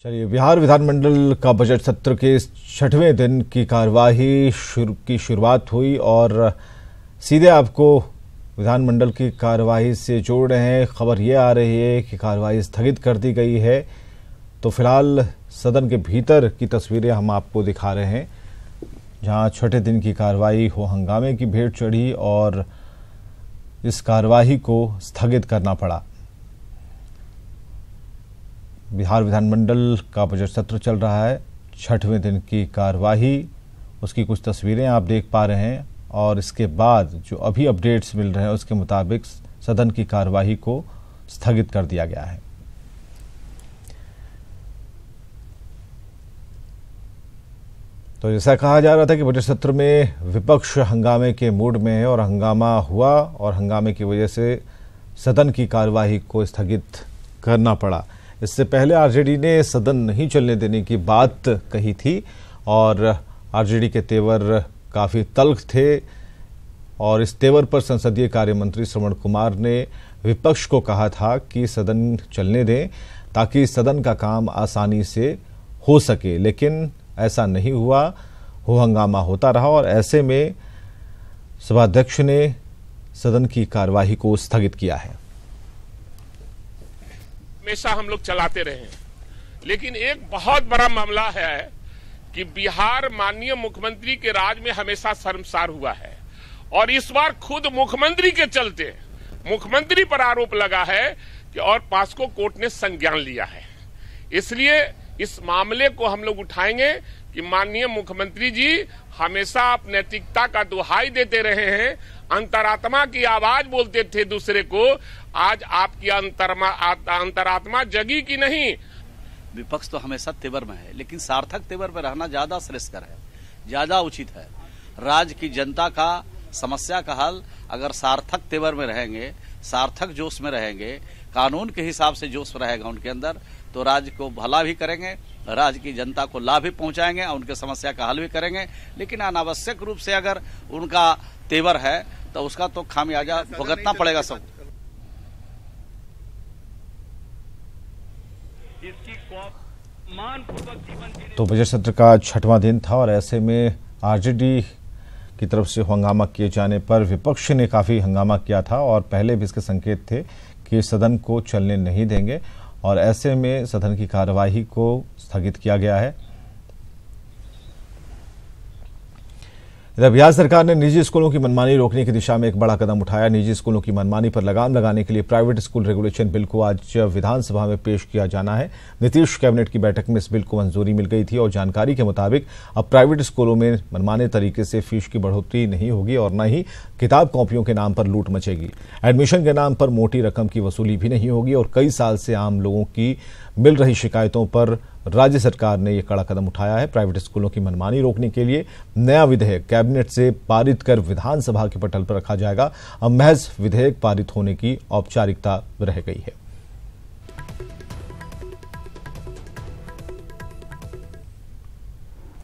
चलिए, बिहार विधानमंडल का बजट सत्र के 6वें दिन की कार्यवाही की शुरुआत हुई और सीधे आपको विधानमंडल की कार्यवाही से जोड़ रहे हैं। खबर ये आ रही है कि कार्यवाही स्थगित कर दी गई है। तो फिलहाल सदन के भीतर की तस्वीरें हम आपको दिखा रहे हैं, जहां छठे दिन की कार्यवाही हो हंगामे की भेंट चढ़ी और इस कार्यवाही को स्थगित करना पड़ा। बिहार विधानमंडल का बजट सत्र चल रहा है, 6वें दिन की कार्यवाही, उसकी कुछ तस्वीरें आप देख पा रहे हैं और इसके बाद जो अभी अपडेट्स मिल रहे हैं उसके मुताबिक सदन की कार्यवाही को स्थगित कर दिया गया है। तो जैसा कहा जा रहा था कि बजट सत्र में विपक्ष हंगामे के मूड में है और हंगामा हुआ और हंगामे की वजह से सदन की कार्यवाही को स्थगित करना पड़ा। इससे पहले आरजेडी ने सदन नहीं चलने देने की बात कही थी और आरजेडी के तेवर काफ़ी तल्ख थे और इस तेवर पर संसदीय कार्य मंत्री श्रवण कुमार ने विपक्ष को कहा था कि सदन चलने दें ताकि सदन का काम आसानी से हो सके, लेकिन ऐसा नहीं हुआ। हो हंगामा होता रहा और ऐसे में सभाध्यक्ष ने सदन की कार्यवाही को स्थगित किया है। हमेशा हम लोग चलाते रहे हैं, लेकिन एक बहुत बड़ा मामला है कि बिहार माननीय मुख्यमंत्री के राज में हमेशा शर्मसार हुआ है और इस बार खुद मुख्यमंत्री के चलते मुख्यमंत्री पर आरोप लगा है कि और पास्को कोर्ट ने संज्ञान लिया है। इसलिए इस मामले को हम लोग उठाएंगे कि माननीय मुख्यमंत्री जी हमेशा आप नैतिकता का दुहाई देते रहे हैं, अंतरात्मा की आवाज बोलते थे दूसरे को, आज आपकी अंतरात्मा जगी कि नहीं। विपक्ष तो हमेशा तेवर में है, लेकिन सार्थक तेवर में रहना ज्यादा श्रेष्ठकर है, ज्यादा उचित है। राज्य की जनता का समस्या का हल अगर सार्थक तेवर में रहेंगे, सार्थक जोश में रहेंगे, कानून के हिसाब से जोश रहेगा उनके अंदर, तो राज्य को भला भी करेंगे, राज्य की जनता को लाभ भी पहुंचाएंगे और उनके समस्या का हल भी करेंगे। लेकिन अनावश्यक रूप से अगर उनका तेवर है तो उसका तो खामियाजा भुगतना पड़ेगा सबको। तो बजट सत्र का 6वां दिन था और ऐसे में आरजेडी की तरफ से हंगामा किए जाने पर विपक्ष ने काफ़ी हंगामा किया था और पहले भी इसके संकेत थे कि सदन को चलने नहीं देंगे और ऐसे में सदन की कार्यवाही को स्थगित किया गया है। इधर बिहार सरकार ने निजी स्कूलों की मनमानी रोकने की दिशा में एक बड़ा कदम उठाया। निजी स्कूलों की मनमानी पर लगाम लगाने के लिए प्राइवेट स्कूल रेगुलेशन बिल को आज विधानसभा में पेश किया जाना है। नीतीश कैबिनेट की बैठक में इस बिल को मंजूरी मिल गई थी और जानकारी के मुताबिक अब प्राइवेट स्कूलों में मनमाने तरीके से फीस की बढ़ोतरी नहीं होगी और न ही किताब कॉपियों के नाम पर लूट मचेगी। एडमिशन के नाम पर मोटी रकम की वसूली भी नहीं होगी और कई साल से आम लोगों की मिल रही शिकायतों पर राज्य सरकार ने यह कड़ा कदम उठाया है। प्राइवेट स्कूलों की मनमानी रोकने के लिए नया विधेयक कैबिनेट से पारित कर विधानसभा के पटल पर रखा जाएगा। अब महज विधेयक पारित होने की औपचारिकता रह गई है।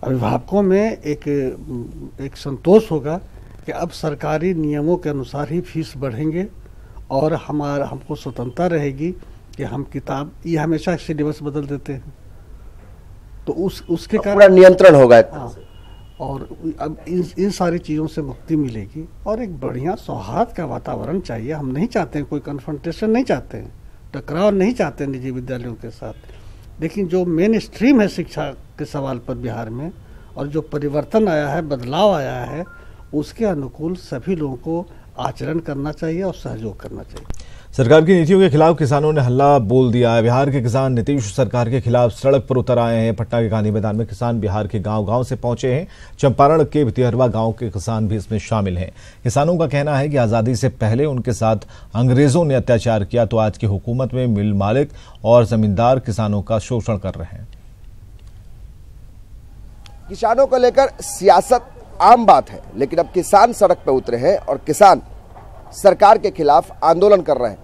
अभिभावकों में एक संतोष होगा कि अब सरकारी नियमों के अनुसार ही फीस बढ़ेंगे और हमको स्वतंत्रता रहेगी कि हम किताब, ये हमेशा सिलेबस बदल देते हैं तो उसके कारण नियंत्रण होगा। और अब इन सारी चीज़ों से मुक्ति मिलेगी और एक बढ़िया सौहार्द का वातावरण चाहिए। हम नहीं चाहते हैं, कोई कन्फ्रंटेशन नहीं चाहते हैं, टकराव नहीं चाहते निजी विद्यालयों के साथ। लेकिन जो मेन स्ट्रीम है शिक्षा के सवाल पर बिहार में और जो परिवर्तन आया है, बदलाव आया है, उसके अनुकूल सभी लोगों को आचरण करना चाहिए और सहयोग करना चाहिए। सरकार की नीतियों के खिलाफ किसानों ने हल्ला बोल दिया है। बिहार के किसान नीतीश सरकार के खिलाफ सड़क पर उतर आए हैं। पटना के गांधी मैदान में किसान बिहार के गांव-गांव से पहुंचे हैं। चंपारण के भितिहरवा गांव के किसान भी इसमें शामिल हैं। किसानों का कहना है कि आजादी से पहले उनके साथ अंग्रेजों ने अत्याचार किया तो आज की हुकूमत में मिल मालिक और जमींदार किसानों का शोषण कर रहे हैं। किसानों को लेकर सियासत आम बात है, लेकिन अब किसान सड़क पर उतरे हैं और किसान सरकार के खिलाफ आंदोलन कर रहे हैं।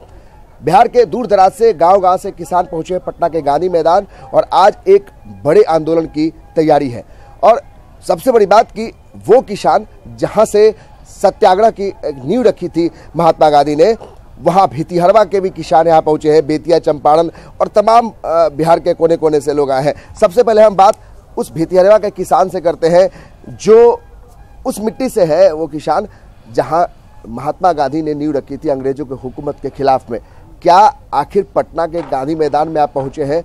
बिहार के दूर दराज से गांव-गांव से किसान पहुंचे हैं पटना के गांधी मैदान और आज एक बड़े आंदोलन की तैयारी है। और सबसे बड़ी बात कि वो किसान जहां से सत्याग्रह की नींव रखी थी महात्मा गांधी ने, वहाँ भितिहरवा के भी किसान यहाँ पहुँचे हैं, बेतिया, चंपारण और तमाम बिहार के कोने कोने से लोग आए हैं। सबसे पहले हम बात उस भितिहरवा के किसान से करते हैं जो उस मिट्टी से है, वो किसान जहाँ महात्मा गांधी ने नींव रखी थी अंग्रेजों के हुकूमत के खिलाफ में। क्या आखिर पटना के गांधी मैदान में आप पहुंचे हैं,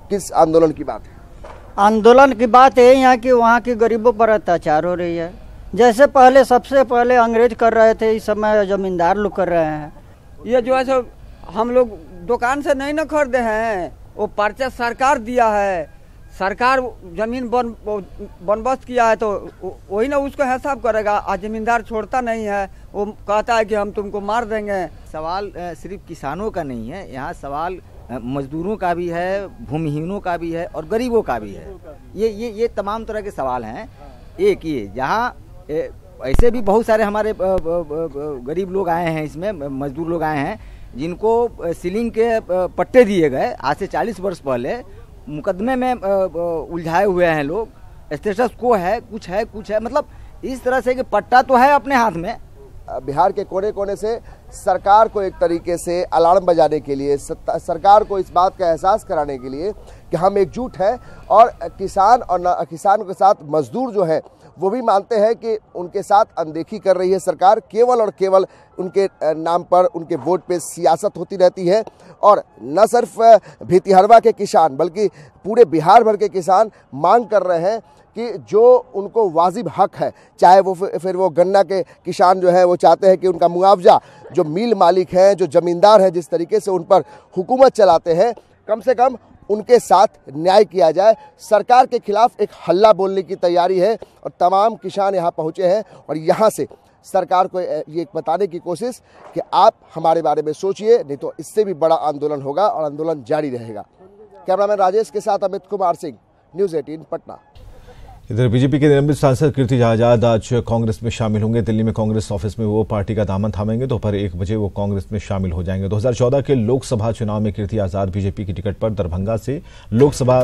किस आंदोलन की बात है? आंदोलन की बात है यहाँ की, वहाँ के गरीबों पर अत्याचार हो रही है। जैसे पहले सबसे पहले अंग्रेज कर रहे थे, इस समय जमींदार लोग कर रहे हैं। ये जो है सो हम लोग दुकान से नहीं न खरीदे हैं, वो पर्चा सरकार दिया है, सरकार जमीन बंदोबस्त किया है तो वही ना उसको हिसाब करेगा। आज जमींदार छोड़ता नहीं है, वो कहता है कि हम तुमको मार देंगे। सवाल सिर्फ किसानों का नहीं है, यहाँ सवाल मजदूरों का भी है, भूमिहीनों का भी है और गरीबों का भी है। ये तमाम तरह के सवाल हैं। एक ये जहाँ ऐसे भी बहुत सारे हमारे गरीब लोग आए हैं, इसमें मजदूर लोग आए हैं जिनको सीलिंग के पट्टे दिए गए आज से 40 वर्ष पहले, मुकदमे में उलझाए हुए हैं लोग। स्टेटस को है, कुछ है, मतलब इस तरह से कि पट्टा तो है अपने हाथ में। बिहार के कोने कोने से सरकार को एक तरीके से अलार्म बजाने के लिए, सरकार को इस बात का एहसास कराने के लिए कि हम एकजुट हैं और किसान और किसानों के साथ मजदूर जो है वो भी मानते हैं कि उनके साथ अनदेखी कर रही है सरकार। केवल और केवल उनके नाम पर, उनके वोट पे सियासत होती रहती है। और न सिर्फ भितिहरवा के किसान बल्कि पूरे बिहार भर के किसान मांग कर रहे हैं कि जो उनको वाजिब हक है, चाहे वो फिर वो गन्ना के किसान जो है वो चाहते हैं कि उनका मुआवजा, जो मिल मालिक हैं, जो जमींदार हैं, जिस तरीके से उन पर हुकूमत चलाते हैं, कम से कम उनके साथ न्याय किया जाए। सरकार के खिलाफ एक हल्ला बोलने की तैयारी है और तमाम किसान यहाँ पहुँचे हैं और यहाँ से सरकार को ये बताने की कोशिश कि आप हमारे बारे में सोचिए, नहीं तो इससे भी बड़ा आंदोलन होगा और आंदोलन जारी रहेगा। कैमरामैन राजेश के साथ अमित कुमार सिंह, न्यूज़ 18 पटना। इधर बीजेपी के निलंबित सांसद कीर्ति आजाद आज कांग्रेस में शामिल होंगे। दिल्ली में कांग्रेस ऑफिस में वो पार्टी का दामन थामेंगे। दोपहर 1 बजे वो कांग्रेस में शामिल हो जाएंगे। 2014 के लोकसभा चुनाव में कीर्ति आजाद बीजेपी की टिकट पर दरभंगा से लोकसभा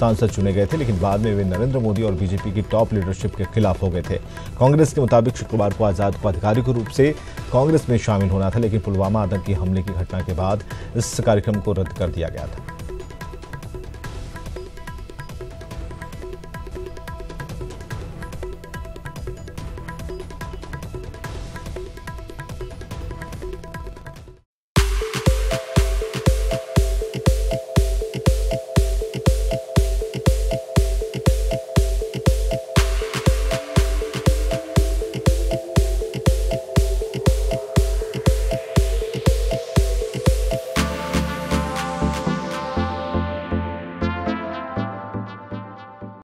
सांसद चुने गए थे, लेकिन बाद में वे नरेंद्र मोदी और बीजेपी की टॉप लीडरशिप के खिलाफ हो गए थे। कांग्रेस के मुताबिक शुक्रवार को आजाद को आधिकारिक रूप से कांग्रेस में शामिल होना था, लेकिन पुलवामा आतंकी हमले की घटना के बाद इस कार्यक्रम को रद्द कर दिया गया था।